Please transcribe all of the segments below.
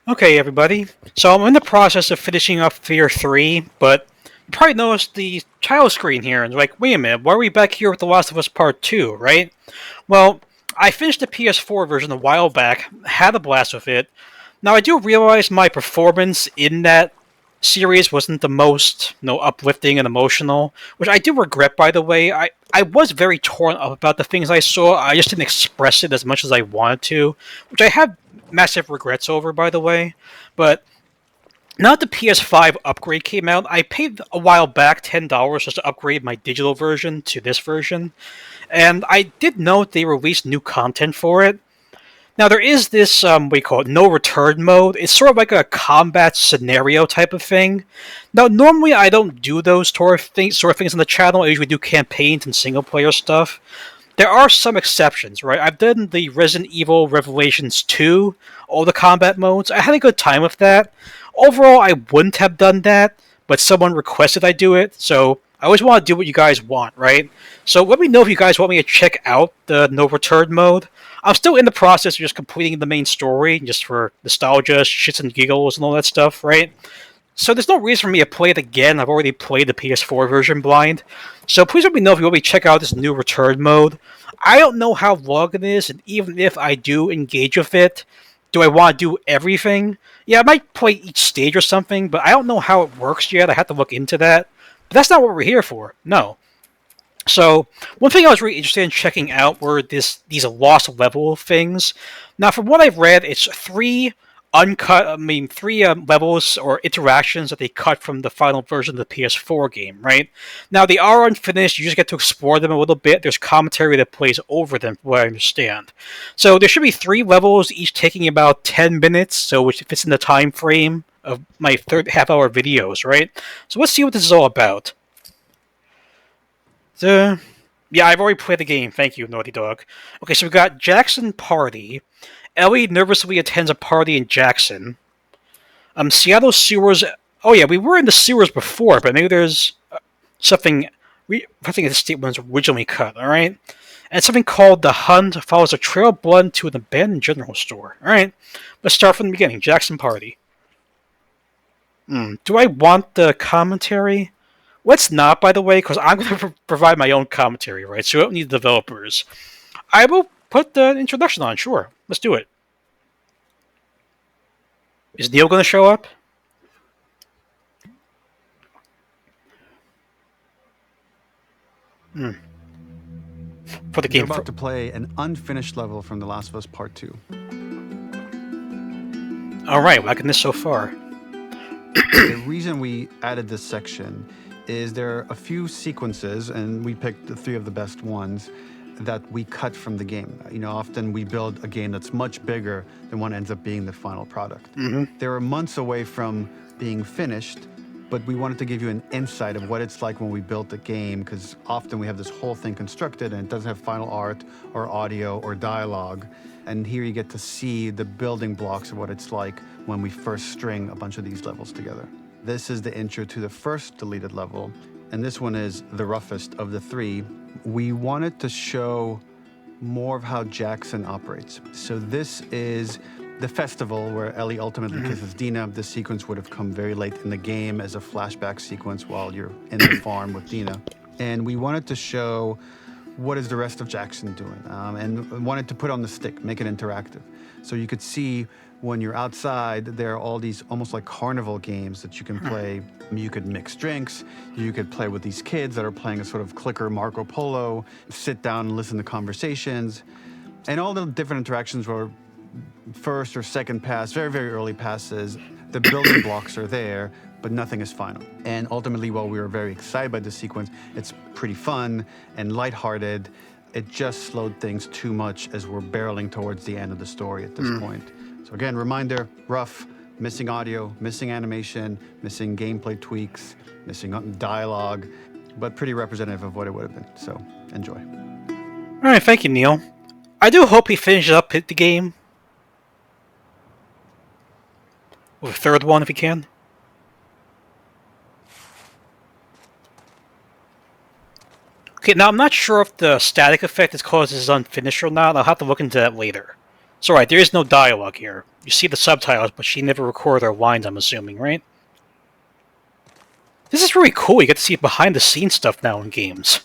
Okay, everybody. So I'm in the process of finishing up Fear 3, but you probably noticed the title screen here and like, wait a minute, why are we back here with The Last of Us Part 2, right? Well, I finished the PS4 version a while back, had a blast with it. Now I do realize my performance in that series wasn't the most, uplifting and emotional, which I do regret by the way. I was very torn up about the things I saw. I just didn't express it as much as I wanted to, which I have massive regrets over by the way. But now that the PS5 upgrade came out, I paid a while back $10 just to upgrade my digital version to this version. And I did note they released new content for it. Now there is this we call it no return mode. It's sort of like a combat scenario type of thing. Now normally I don't do those sort of things on the channel. I usually do campaigns and single player stuff. There are some exceptions, right? I've done the Resident Evil Revelations 2, all the combat modes. I had a good time with that. Overall, I wouldn't have done that, but someone requested I do it, so I always want to do what you guys want, right? So let me know if you guys want me to check out the no return mode. I'm still in the process of just completing the main story, just for nostalgia, shits and giggles, and all that stuff, right? So there's no reason for me to play it again. I've already played the PS4 version blind. So please let me know if you want me to check out this new return mode. I don't know how long it is, and even if I do engage with it, do I want to do everything? Yeah, I might play each stage or something, but I don't know how it works yet. I have to look into that. But that's not what we're here for. No. So one thing I was really interested in checking out were these lost level things. Now, from what I've read, it's three levels or interactions that they cut from the final version of the PS4 game, right? Now they are unfinished. You just get to explore them a little bit. There's commentary that plays over them, from what I understand. So there should be three levels, each taking about 10 minutes. So which fits in the time frame of my third half-hour videos, right? So let's see what this is all about. So, yeah, I've already played the game. Thank you, Naughty Dog. Okay, so we've got Jackson Party. Ellie nervously attends a party in Jackson. Seattle sewers. Oh yeah, we were in the sewers before, but maybe there's something. I think the statement was originally cut. All right, and something called the Hunt follows a trail of blood to an abandoned general store. All right, let's start from the beginning. Jackson Party. Do I want the commentary? Let's not, by the way, because I'm going to provide my own commentary, right? So we don't need the developers. I will put the introduction on, sure. Let's do it. Is Neil going to show up? For the You're game. about to play an unfinished level from The Last of Us Part 2. Alright, liking this so far. The reason we added this section is there are a few sequences, and we picked the three of the best ones, that we cut from the game. You know, often we build a game that's much bigger than what ends up being the final product. They're months away from being finished, but we wanted to give you an insight of what it's like when we built the game, because often we have this whole thing constructed and it doesn't have final art or audio or dialogue. And here you get to see the building blocks of what it's like when we first string a bunch of these levels together. This is the intro to the first deleted level, and this one is the roughest of the three. We wanted to show more of how Jackson operates. So this is the festival where Ellie ultimately kisses Dina. This sequence would have come very late in the game as a flashback sequence while you're in the farm with Dina. And we wanted to show what is the rest of Jackson doing, and wanted to put on the stick, make it interactive. So you could see when you're outside, there are all these almost like carnival games that you can play. You could mix drinks, you could play with these kids that are playing a sort of clicker Marco Polo, sit down and listen to conversations. And all the different interactions were first or second pass, very, very early passes. The building blocks are there, but nothing is final. And ultimately, while we were very excited by this sequence, it's pretty fun and lighthearted. It just slowed things too much as we're barreling towards the end of the story at this point. So again, reminder, rough, missing audio, missing animation, missing gameplay tweaks, missing dialogue, but pretty representative of what it would have been. So enjoy. Alright, thank you, Neil. I do hope he finishes up the game. With a third one, if he can. Okay, now I'm not sure if the static effect is caused as unfinished or not. I'll have to look into that later. So right, there is no dialogue here. You see the subtitles, but she never recorded her lines, I'm assuming, right? This is really cool. You get to see behind the scenes stuff now in games.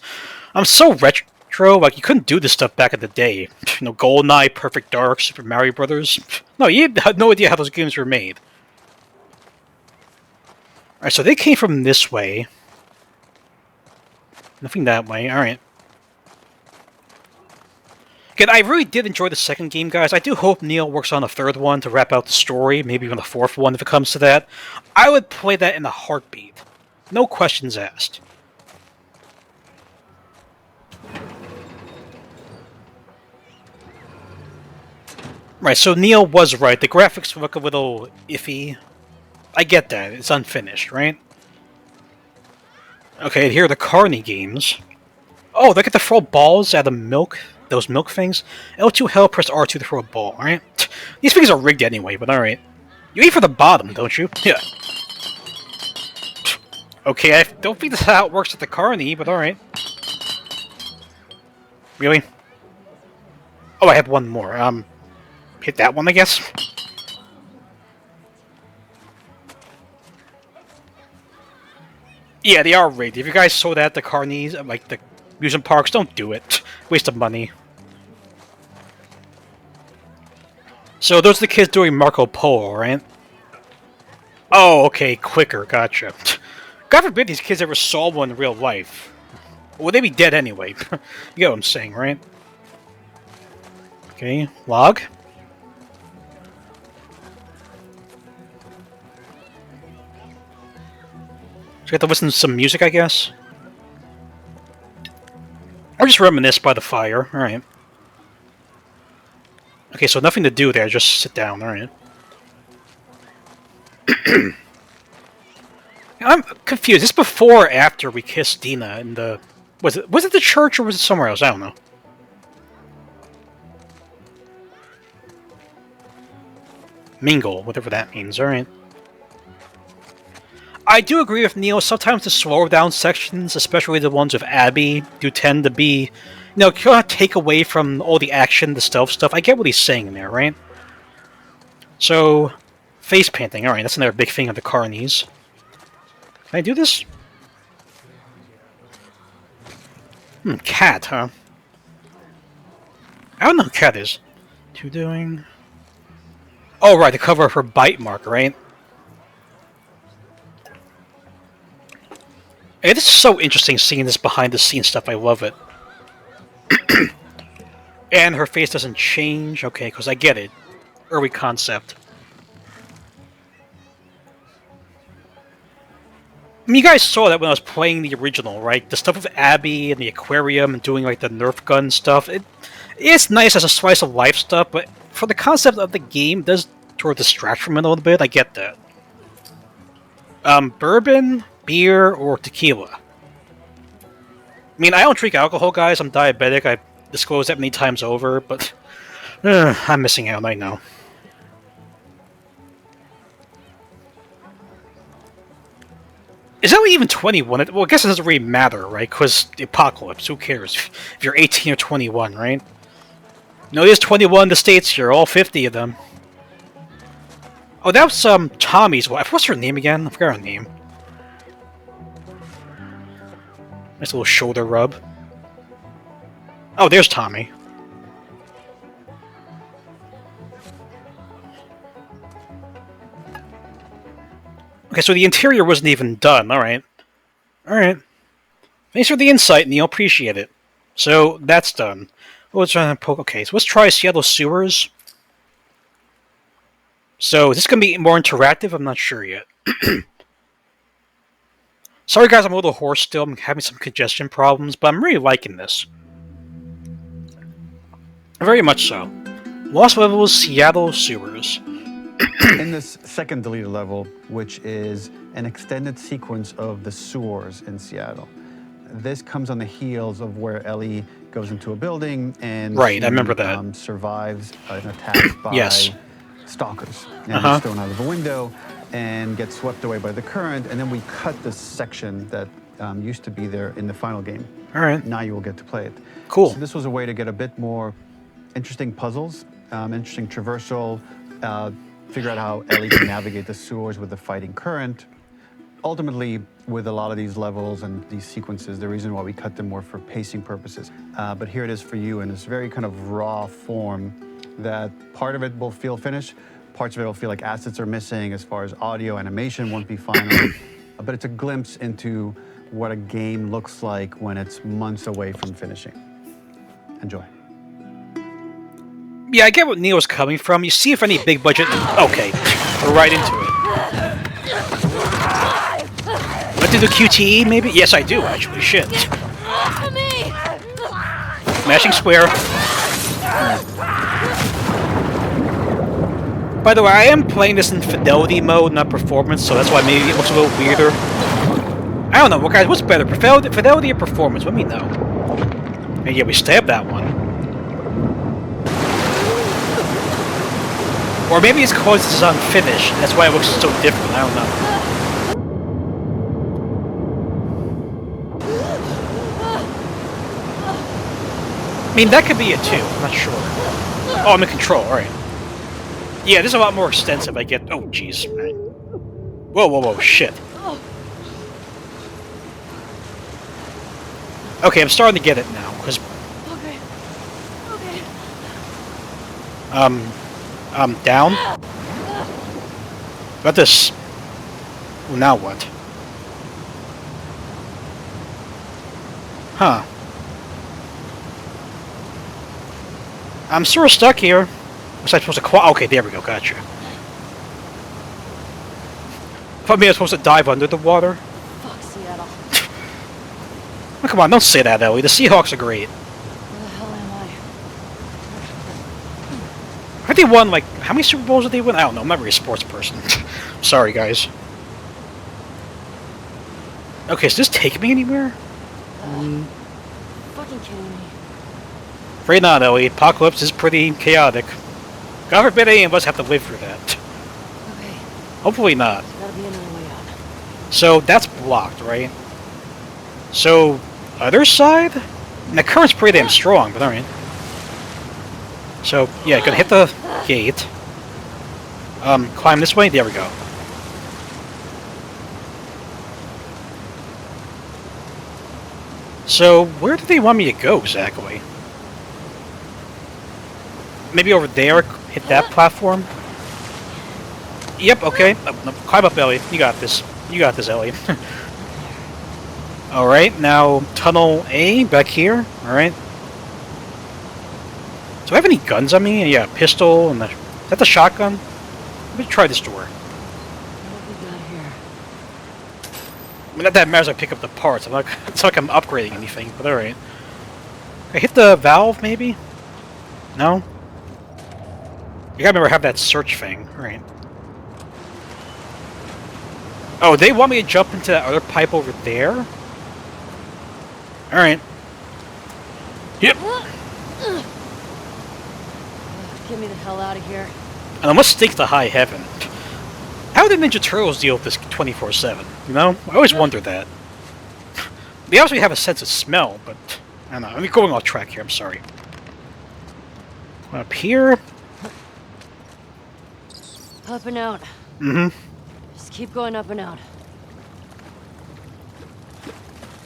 I'm so retro, like you couldn't do this stuff back in the day. GoldenEye, Perfect Dark, Super Mario Brothers. No, you had no idea how those games were made. Alright, so they came from this way. Nothing that way, alright. Again, I really did enjoy the second game, guys. I do hope Neil works on a third one to wrap out the story, maybe even a fourth one if it comes to that. I would play that in a heartbeat. No questions asked. Right, so Neil was right. The graphics look a little iffy. I get that. It's unfinished, right? Okay, here are the Carney games. Oh, they get to throw balls out of milk. Those milk things. L2 hell, press R2 to throw a ball, alright? These things are rigged anyway, but alright. You aim for the bottom, don't you? Yeah. Okay, I don't think that's how it works at the Carney, but alright. Really? Oh, I have one more. Hit that one, I guess? Yeah, they are rigged. If you guys saw that at the Carneys, like the amusement parks, don't do it. Waste of money. So those are the kids doing Marco Polo, right? Oh, okay, quicker, gotcha. God forbid these kids ever saw one in real life. Well, they'd be dead anyway. You get what I'm saying, right? Okay, log. So you have to listen to some music, I guess? Or just reminisce by the fire, alright. Okay, so nothing to do there, just sit down, alright. I'm confused. Is this before or after we kissed Dina in the... Was it the church or was it somewhere else? I don't know. Mingle, whatever that means, alright. I do agree with Neil, sometimes the slower down sections, especially the ones with Abby, do tend to be, you know, kind of take away from all the action, the stealth stuff. I get what he's saying in there, right? So, face painting, alright, that's another big thing of the Carnies. Can I do this? Cat, huh? I don't know who Cat is. Two doing... Oh, right, the cover of her bite mark, right? Hey, this is so interesting seeing this behind-the-scenes stuff. I love it. And her face doesn't change. Okay, because I get it. Early concept. I mean, you guys saw that when I was playing the original, right? The stuff with Abby and the aquarium and doing, like, the Nerf gun stuff. It's nice as a slice of life stuff, but for the concept of the game, it does sort of distract from it a little bit. I get that. Bourbon, beer, or tequila? I mean, I don't drink alcohol, guys. I'm diabetic. I've disclosed that many times over, but I'm missing out, I know. Is that even 21? Well, I guess it doesn't really matter, right? Because the apocalypse, who cares? If you're 18 or 21, right? No, there's 21 in the States here, all 50 of them. Oh, that was Tommy's wife. What's her name again? I forgot her name. Nice little shoulder rub. Oh, there's Tommy. Okay, so the interior wasn't even done. Alright. Alright. Thanks for the insight, Neil. Appreciate it. So, that's done. Okay, so let's try Seattle Sewers. So, is this going to be more interactive? I'm not sure yet. Sorry guys, I'm a little hoarse still. I'm having some congestion problems, but I'm really liking this. Very much so. Lost levels, Seattle Sewers. In this second deleted level, which is an extended sequence of the sewers in Seattle. This comes on the heels of where Ellie goes into a building and right, I remember that. Survives an attack by stalkers. And is thrown out of a window and gets swept away by the current, and then we cut this section that used to be there in the final game. All right. Now you will get to play it. Cool. So this was a way to get a bit more interesting puzzles interesting traversal, figure out how Ellie can navigate the sewers with the fighting current. Ultimately, with a lot of these levels and these sequences, the reason why we cut them were for pacing purposes. But here it is for you in this very kind of raw form that part of it will feel finished, parts of it will feel like assets are missing as far as audio, animation won't be final. But it's a glimpse into what a game looks like when it's months away from finishing. Enjoy. Yeah, I get what Neil's coming from. You see if any big budget... Okay, we're right into it. What do the QTE, maybe? Yes, I do, actually. Shit. Mashing square. By the way, I am playing this in fidelity mode, not performance, so that's why maybe it looks a little weirder. I don't know, guys, what's better, fidelity or performance? Let me know. And yeah, we stabbed that one. Or maybe it's because it's unfinished, that's why it looks so different, I don't know. I mean, that could be it too, I'm not sure. Oh, I'm in control, alright. Yeah, this is a lot more extensive, I get... Oh, jeez. Whoa, whoa, whoa, shit. Okay, I'm starting to get it now, because... Okay. Down? Got this... Well, now what? Huh. I'm sort of stuck here. Was I supposed to okay, there we go, gotcha. Thought maybe I was supposed to dive under the water. Fuck Seattle. Oh, come on, don't say that, Ellie. The Seahawks are great. Where the hell am I? I think they won, like, how many Super Bowls did they win? I don't know, I'm not really a sports person. Sorry, guys. Okay, is this taking me anywhere? Fucking kidding me. Afraid not, Ellie. Apocalypse is pretty chaotic. God forbid any of us have to live through that. Okay. Hopefully not. There's gotta be another way out. So, that's blocked, right? So, other side? And the current's pretty damn strong, but alright. So, yeah, gonna hit the gate. Climb this way? There we go. So, where do they want me to go, exactly? Maybe over there? Hit that platform? Yep, okay. No, climb up, Ellie. You got this. You got this, Ellie. Alright, now tunnel A, back here. Alright. Do I have any guns on me? Yeah, pistol and the... Is that the shotgun? Let me try this door. What have we got here? I mean, not that matters, I pick up the parts. I'm not, it's not like I'm upgrading anything, but alright. I hit the valve, maybe? No? You gotta remember I have that search thing. Alright. Oh, they want me to jump into that other pipe over there? Alright. Yep. Get me the hell out of here. And I must stink to high heaven. How do Ninja Turtles deal with this 24/7? You know? I always wonder that. They obviously have a sense of smell, but... I don't know. I'm going off track here, I'm sorry. Up here. Up and out. Mm-hmm. Just keep going up and out.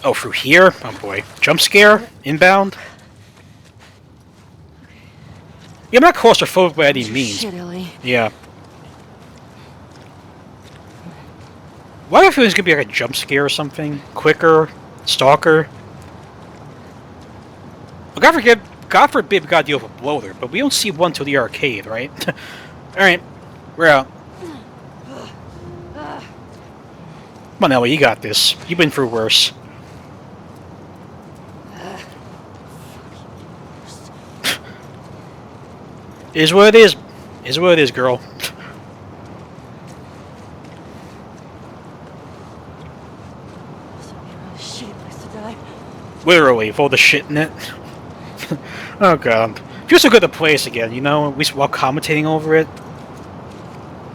Oh, through here? Oh boy. Jump scare? Inbound? Yeah, I'm not claustrophobic by any means. Shit, Ellie. Yeah. Why do I feel it's gonna be like a jump scare or something? Quicker? Stalker? Well, God forbid we gotta deal with a bloater, but we don't see one till the arcade, right? Alright, we're out. Come on, Ellie, you got this. You've been through worse. Is what it is. Is what it is, girl. Shitty place to die. Literally, with all the shit in it. Oh god. Feels so good to play this again, you know, at least while commentating over it.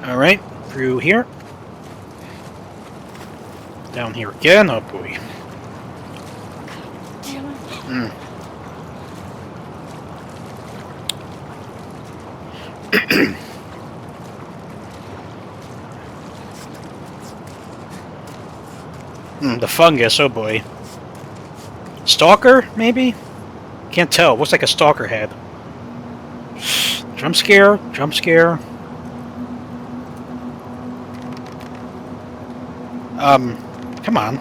Alright, through here. Down here again, oh boy. Damn it. The fungus, oh boy. Stalker, maybe? Can't tell. Looks like a stalker head. Jump scare, jump scare. Come on.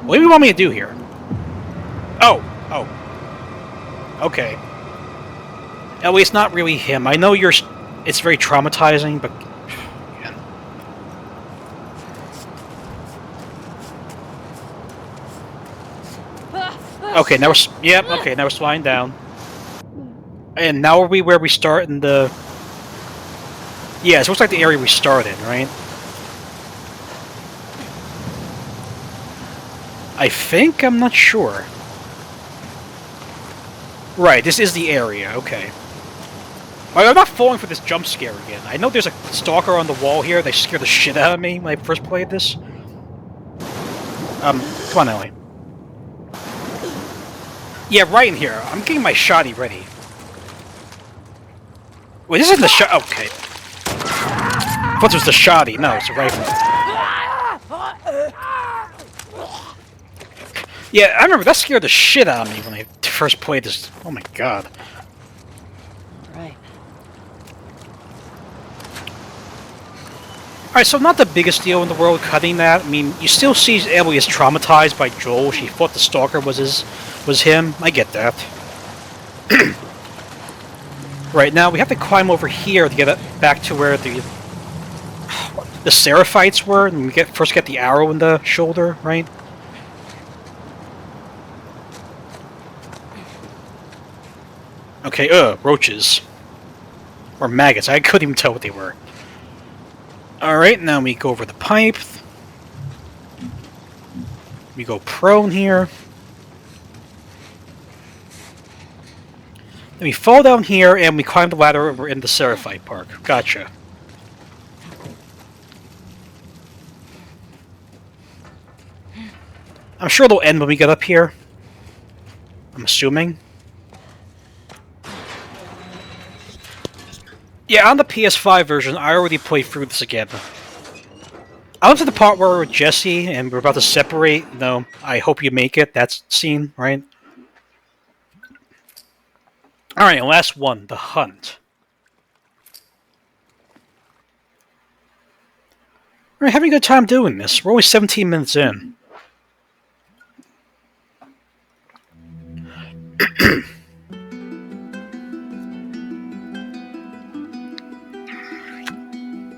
What do you want me to do here? Oh. Okay. Ellie, it's not really him. I know it's very traumatizing, but... yeah. Okay, now we're... Yep, okay, now we're sliding down. And now are we where we start in the... Yeah, it looks like the area we started, right? I think? I'm not sure. Right, this is the area, okay. I'm not falling for this jump scare again. I know there's a stalker on the wall here. They scared the shit out of me when I first played this. Come on, Ellie. Yeah, right in here. I'm getting my shotty ready. Wait, this isn't the shot. Okay. I thought it was the shotty. No, it's a rifle. Yeah, I remember that scared the shit out of me when I first played this. Oh my god. Right. Alright, so not the biggest deal in the world cutting that. I mean, you still see Ellie is traumatized by Joel. She thought the stalker was him. I get that. Right, now we have to climb over here to get it back to where the Seraphites were, and we first get the arrow in the shoulder, right? Okay, roaches. Or maggots, I couldn't even tell what they were. Alright, now we go over the pipe. We go prone here. Then we fall down here, and we climb the ladder over in the Seraphite Park. Gotcha. I'm sure it'll end when we get up here. I'm assuming. Yeah, on the PS5 version, I already played through this again. I went to the part where we're with Jesse, and we're about to separate. No, I hope you make it. That scene, right? Alright, last one, the hunt. We're having a good time doing this. We're only 17 minutes in.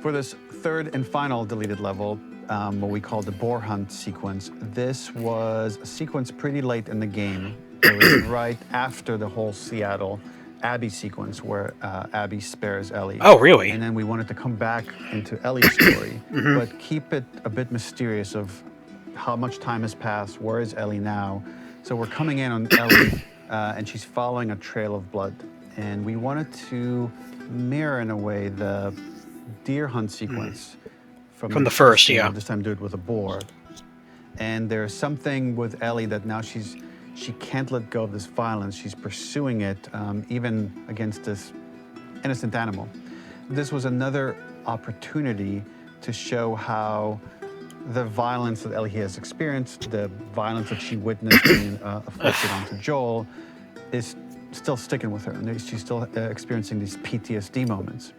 For this third and final deleted level, what we call the boar hunt sequence, this was a sequence pretty late in the game. It was right after the whole Seattle Abby sequence where Abby spares Ellie. Oh, really? And then we wanted to come back into Ellie's story, but keep it a bit mysterious of how much time has passed, where is Ellie now? So we're coming in on Ellie, and she's following a trail of blood. And we wanted to mirror, in a way, the deer hunt sequence from the first, game, yeah. This time do it with a boar. And there's something with Ellie that now she can't let go of this violence. She's pursuing it, even against this innocent animal. This was another opportunity to show how the violence that Ellie has experienced, the violence that she witnessed being afflicted onto Joel, is still sticking with her, and she's still experiencing these PTSD moments.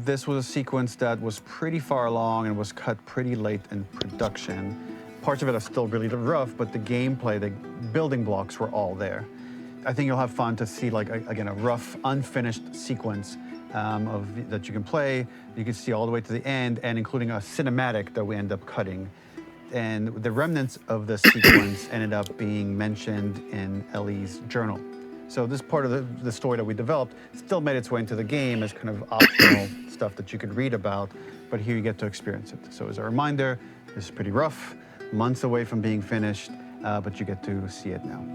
This was a sequence that was pretty far along and was cut pretty late in production. Parts of it are still really rough, but the gameplay, the building blocks were all there. I think you'll have fun to see, like, again, a rough, unfinished sequence that you can play. You can see all the way to the end, and including a cinematic that we end up cutting. And the remnants of the sequence ended up being mentioned in Ellie's journal. So this part of the story that we developed still made its way into the game as kind of optional stuff that you could read about, but here you get to experience it. So as a reminder, this is pretty rough, months away from being finished, but you get to see it now.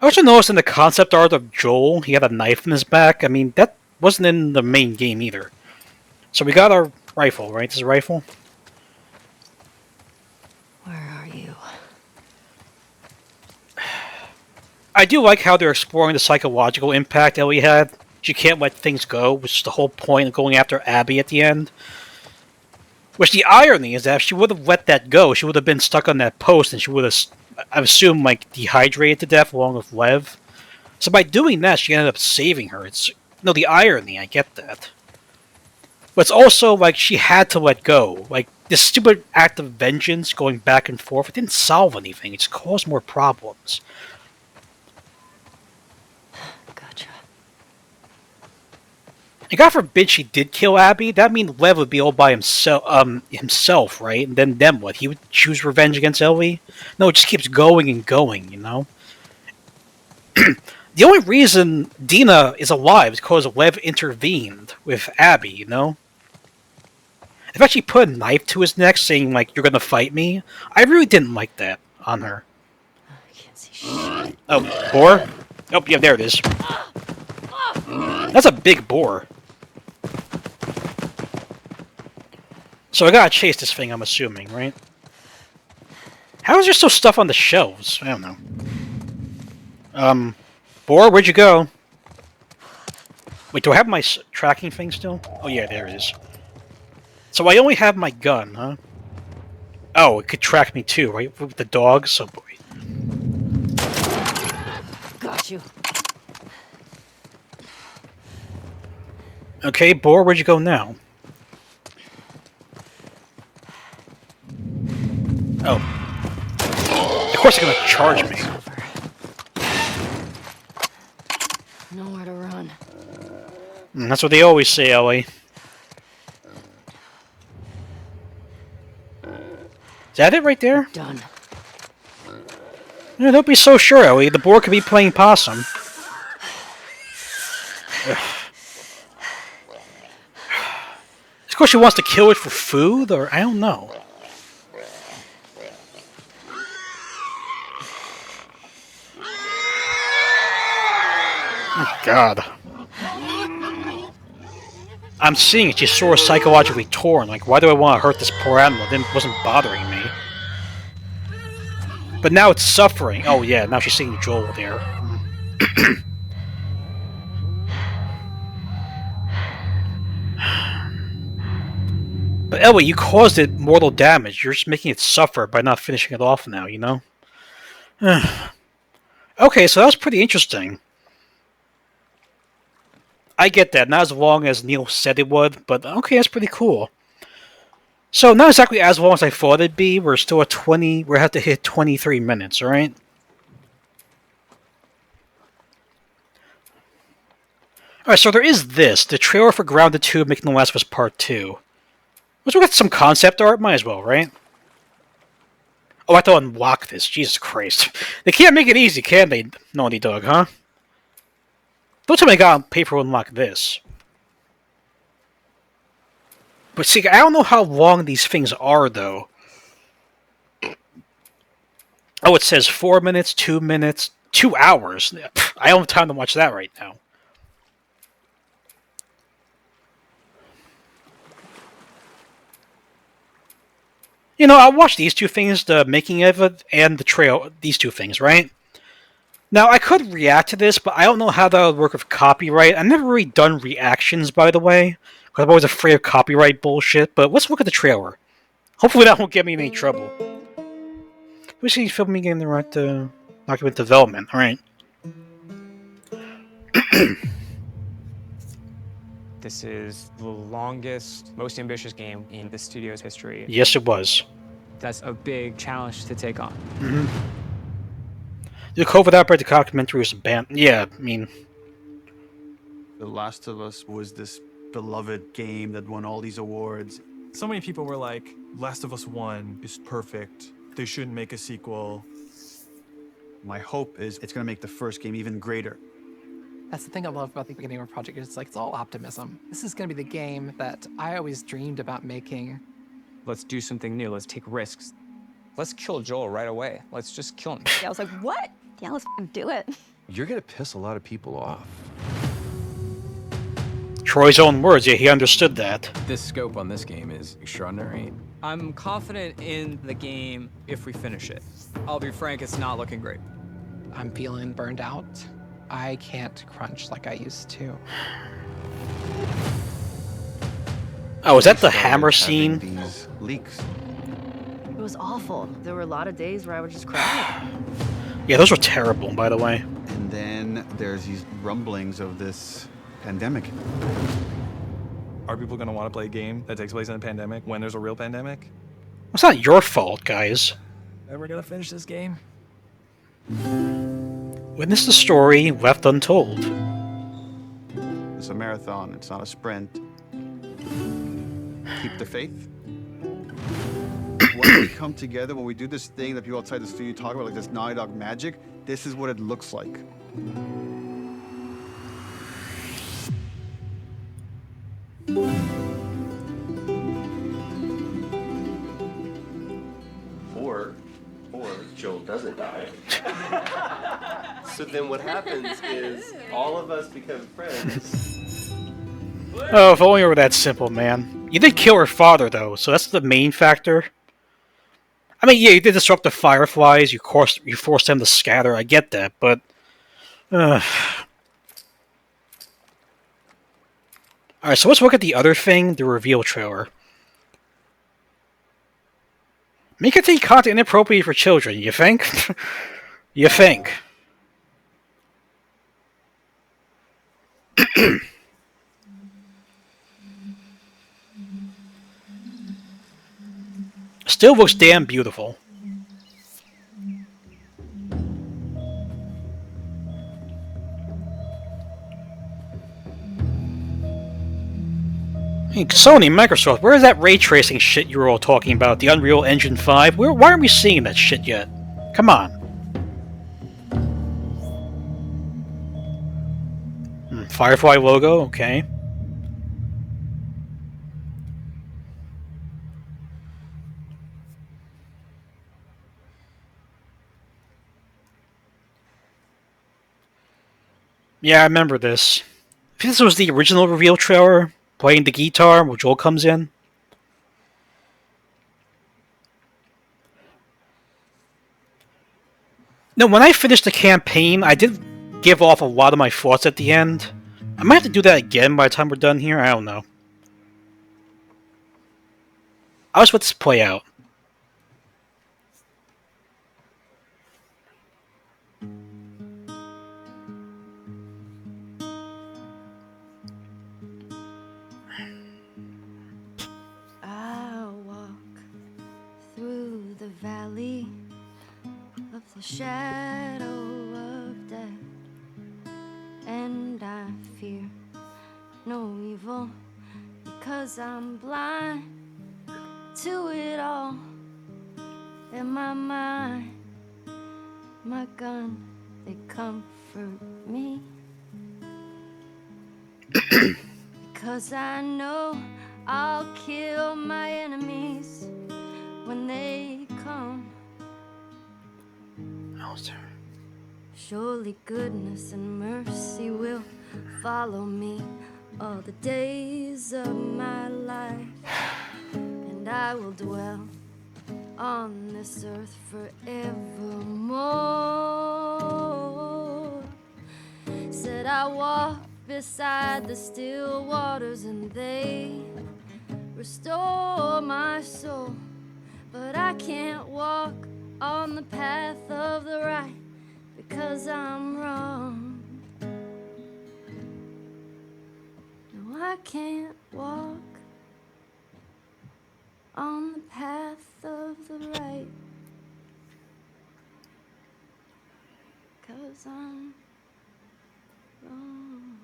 I also noticed in the concept art of Joel, he had a knife in his back. I mean, that wasn't in the main game either. So we got our rifle, right? This is a rifle? Where are you? I do like how they're exploring the psychological impact Ellie had. She can't let things go, which is the whole point of going after Abby at the end. Which the irony is that if she would have let that go, she would have been stuck on that post and she would have, I assume, like, dehydrated to death along with Lev. So by doing that, she ended up saving her. It's, the irony, I get that. But it's also like she had to let go. Like, this stupid act of vengeance going back and forth, it didn't solve anything. It just caused more problems. Gotcha. And God forbid she did kill Abby, that means Lev would be all by himself, right? And then what? He would choose revenge against Ellie? No, it just keeps going and going, The only reason Dina is alive is because Lev intervened with Abby, If actually put a knife to his neck saying, like, you're gonna fight me, I really didn't like that on her. I can't see shit. Oh, boar? Oh, yeah, there it is. That's a big boar. So I gotta chase this thing, I'm assuming, right? How is there still stuff on the shelves? I don't know. Boar, where'd you go? Wait, do I have my tracking thing still? Oh yeah, there it is. So I only have my gun, huh? Oh, it could track me too, right? With the dogs? Oh boy. Got you. Okay, boar, where'd you go now? Oh. Of course they're gonna charge me. Nowhere to run. That's what they always say, Ellie. Is that it right there? Done. Yeah, don't be so sure, Ellie. The boar could be playing possum. Of course she wants to kill it for food, or I don't know. Oh, God. I'm seeing it. She's sort of psychologically torn. Like, why do I want to hurt this poor animal? It wasn't bothering me. But now it's suffering. Oh, yeah. Now she's seeing Joel there. But Ellie, you caused it mortal damage. You're just making it suffer by not finishing it off now, Okay, so that was pretty interesting. I get that. Not as long as Neil said it would, but okay, that's pretty cool. So, not exactly as long as I thought it'd be. We're still at 20. We have to hit 23 minutes, alright? Alright, so there is this. The trailer for Grounded 2 Making The Last of Us Part 2. Let's look at some concept art. Might as well, right? Oh, I have to unlock this. Jesus Christ. They can't make it easy, can they, Naughty Dog, huh? Don't tell me I gotta pay for unlock this. But see, I don't know how long these things are, though. Oh, it says 4 minutes, 2 minutes, 2 hours. I don't have time to watch that right now. I'll watch these two things, the making of it and the trail, these two things, right? Now, I could react to this, but I don't know how that would work with copyright. I've never really done reactions, by the way, because I'm always afraid of copyright bullshit, but let's look at the trailer. Hopefully that won't get me in any trouble. We see filming in the right document development, alright. This is the longest, most ambitious game in the studio's history. Yes, it was. That's a big challenge to take on. Mm-hmm. The COVID outbreak, the documentary was banned. Yeah, I mean... The Last of Us was this beloved game that won all these awards. So many people were like, Last of Us 1 is perfect. They shouldn't make a sequel. My hope is it's going to make the first game even greater. That's the thing I love about the beginning of a project. It's like, it's all optimism. This is going to be the game that I always dreamed about making. Let's do something new. Let's take risks. Let's kill Joel right away. Let's just kill him. Yeah, I was like, what? Yeah, let's do it. You're gonna piss a lot of people off. Troy's own words, yeah, he understood that. This scope on this game is extraordinary. I'm confident in the game if we finish it. I'll be frank, it's not looking great. I'm feeling burned out. I can't crunch like I used to. Oh, is that the We started hammer having scene? These leaks. It was awful. There were a lot of days where I would just cry. Yeah, those were terrible, by the way. And then there's these rumblings of this pandemic. Are people going to want to play a game that takes place in a pandemic when there's a real pandemic? It's not your fault, guys. Ever going to finish this game? Witness the story left untold. It's a marathon, it's not a sprint. Keep the faith. When we come together, when we do this thing that people outside the studio talk about, like this Naughty Dog magic, this is what it looks like. Or Joel doesn't die. So then what happens is all of us become friends. Oh, if only it were that simple, man. You did kill her father, though, so that's the main factor. I mean, yeah, you did disrupt the fireflies, you forced them to scatter, I get that, but... Alright, so let's look at the other thing, the reveal trailer. May contain content inappropriate for children, you think? You think. Still looks damn beautiful. Hey, Sony, Microsoft, where is that ray tracing shit you were all talking about? The Unreal Engine 5? Why aren't we seeing that shit yet? Come on. Firefly logo, okay. Yeah, I remember this. I think this was the original reveal trailer, playing the guitar where Joel comes in. No, when I finished the campaign, I did give off a lot of my thoughts at the end. I might have to do that again by the time we're done here, I don't know. I'll just let this play out. I walk through the valley of the shadow of death, and I fear no evil because I'm blind to it all. In my mind, my gun, they comfort me because I know I'll kill my enemies when they come. Surely goodness and mercy will follow me all the days of my life, and I will dwell on this earth forevermore. Said I walk beside the still waters and they restore my soul, but I can't walk on the path of the right because I'm wrong. No, I can't walk on the path of the right because I'm wrong.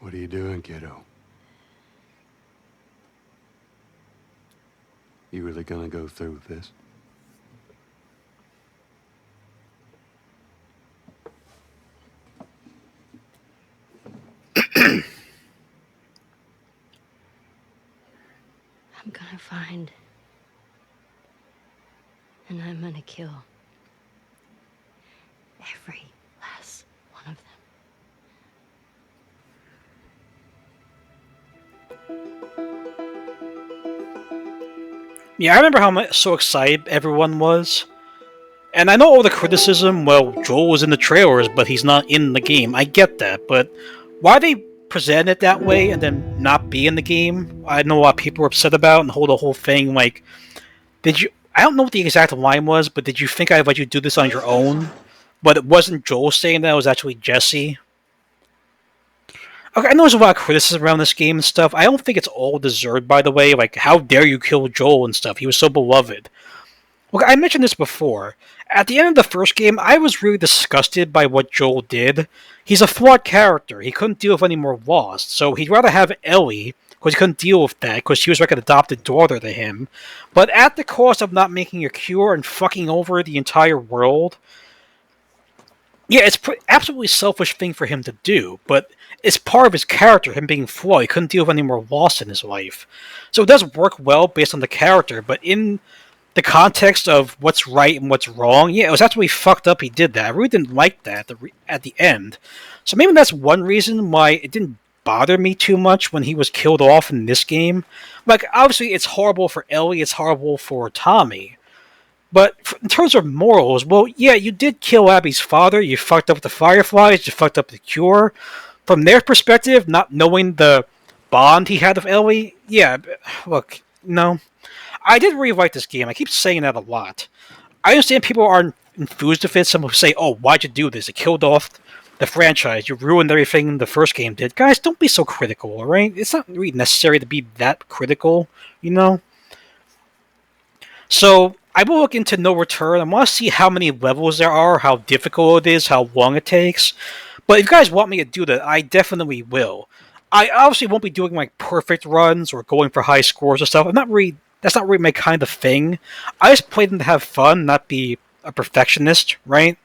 What are you doing, kiddo? You really gonna go through with this? I'm gonna find and I'm gonna kill every last one of them. Yeah, I remember how so excited everyone was. And I know all the criticism, well, Joel was in the trailers, but he's not in the game. I get that, but why they present it that way and then not be in the game, I know a lot of people were upset about and hold the whole thing like, did you... I don't know what the exact line was, but did you think I'd let you do this on your own? But it wasn't Joel saying that, it was actually Jesse. Okay, I know there's a lot of criticism around this game and stuff. I don't think it's all deserved, by the way. Like, how dare you kill Joel and stuff? He was so beloved. Look, I mentioned this before. At the end of the first game, I was really disgusted by what Joel did. He's a flawed character. He couldn't deal with any more loss, so he'd rather have Ellie, because he couldn't deal with that, because she was like an adopted daughter to him. But at the cost of not making a cure and fucking over the entire world... Yeah, it's absolutely selfish thing for him to do, but it's part of his character, him being flawed. He couldn't deal with any more loss in his life. So it does work well based on the character, but in the context of what's right and what's wrong, yeah, it was absolutely fucked up he did that. I really didn't like that at the end. So maybe that's one reason why it didn't bother me too much when he was killed off in this game. Like, obviously it's horrible for Ellie, it's horrible for Tommy. But in terms of morals, well, yeah, you did kill Abby's father, you fucked up the Fireflies, you fucked up the Cure. From their perspective, not knowing the bond he had with Ellie, yeah, look, no. I did really like this game, I keep saying that a lot. I understand people aren't enthused with it, some will say, oh, why'd you do this? It killed off the franchise, you ruined everything the first game did. Guys, don't be so critical, alright? It's not really necessary to be that critical, you know? So, I will look into No Return. I want to see how many levels there are, how difficult it is, how long it takes. But if you guys want me to do that, I definitely will. I obviously won't be doing like perfect runs or going for high scores or stuff. That's not really my kind of thing. I just play them to have fun, not be a perfectionist, right?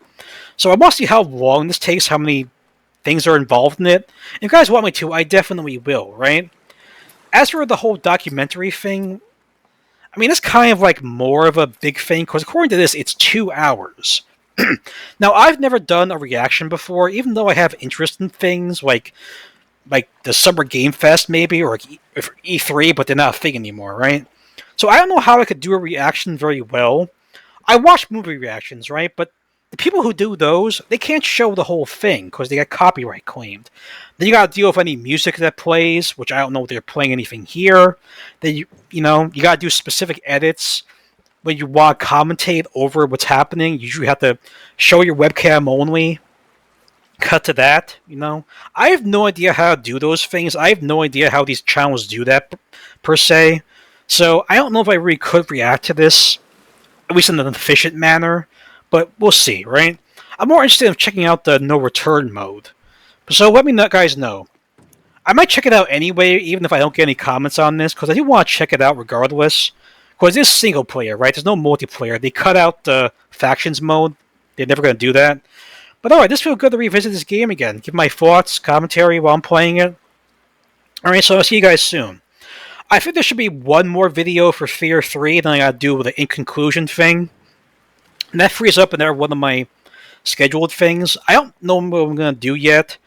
So I want to see how long this takes, how many things are involved in it. If you guys want me to, I definitely will, right? As for the whole documentary thing, I mean, it's kind of like more of a big thing, because according to this, it's 2 hours. Now, I've never done a reaction before, even though I have interest in things like the Summer Game Fest, maybe, or E3, but they're not a thing anymore, right? So I don't know how I could do a reaction very well. I watch movie reactions, right? But the people who do those, they can't show the whole thing, because they get copyright claimed. Then you gotta deal with any music that plays, which I don't know if they're playing anything here. Then you gotta do specific edits. When you want to commentate over what's happening, you usually have to show your webcam only. Cut to that, I have no idea how to do those things. I have no idea how these channels do that, per se. So I don't know if I really could react to this, at least in an efficient manner. But we'll see, right? I'm more interested in checking out the No Return mode. So let me guys know. I might check it out anyway, even if I don't get any comments on this, because I do want to check it out regardless. Because it's single player, right? There's no multiplayer. They cut out the factions mode. They're never going to do that. But alright, this feels good to revisit this game again. Give my thoughts, commentary while I'm playing it. Alright, so I'll see you guys soon. I think there should be one more video for Fear 3 than I gotta do with the in conclusion thing. And that frees up another one of my scheduled things. I don't know what I'm going to do yet.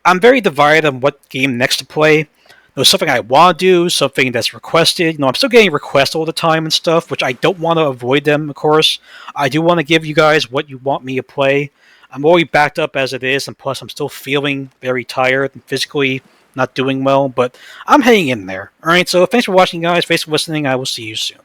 I'm very divided on what game next to play. There's something I want to do, something that's requested. I'm still getting requests all the time and stuff, which I don't want to avoid them, of course. I do want to give you guys what you want me to play. I'm already backed up as it is, and plus I'm still feeling very tired and physically not doing well, but I'm hanging in there. Alright, so thanks for watching, guys. Thanks for listening. I will see you soon.